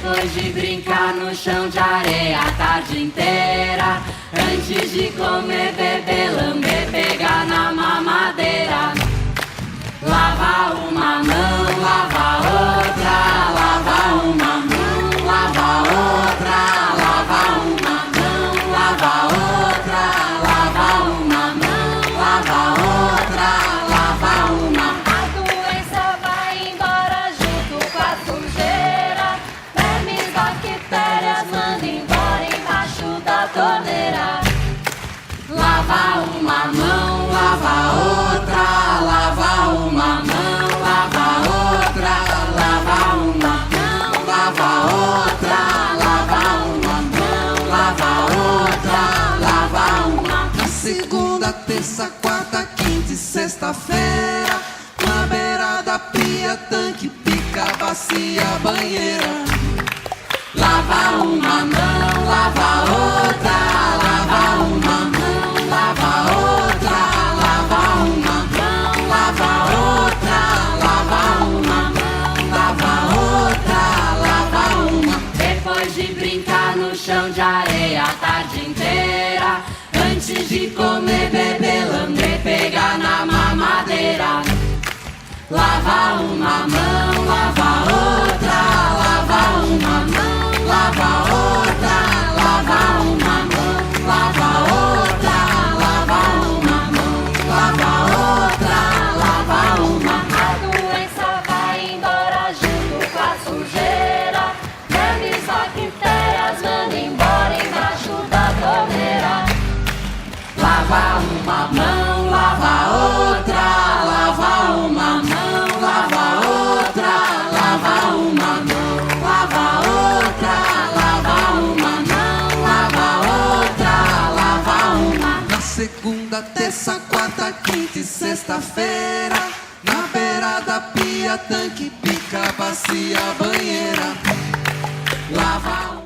Depois de brincar no chão de areia a tarde inteira, antes de comer, beber, lamber, pegar na mamadeira. Lava uma mão, lava outra, lava uma mão, lava outra, lava uma mão, lava outra, lava uma mão, lava outra, lava uma. A doença vai embora junto com a sujeira, vermes, bactérias, manda embora embaixo da torneira. Lava uma mão, lava outra, lava uma mão, lava outra, lava uma mão, lava outra, lava uma mão, lava outra, lava uma. Na segunda, terça, quarta, quinta e sexta-feira, na beira da pia, tanque, pica, bacia, banheira. Lava uma mão, lava outra, lava uma mão, lava outra, lava uma mão, lava outra, lava uma mão, lava outra, lava uma. Depois de brincar no chão de areia a tarde inteira, antes de comer, beber, lamber, pegar na mamadeira. Lava uma mão, lava outra, lava uma mão, lava outra, lava uma mão, lava outra, lava uma mão, lava outra, lava uma. A doença vai embora junto com a sujeira, vermes, bactérias, manda embora embaixo da torneira. Lava uma mão, lava outra, lava uma mão, lava outra, lava uma mão, lava outra, lava uma mão, lava outra, lava uma. Na segunda, terça, quarta, quinta e sexta-feira, na beira da pia, tanque, pica, bacia, banheira. Lava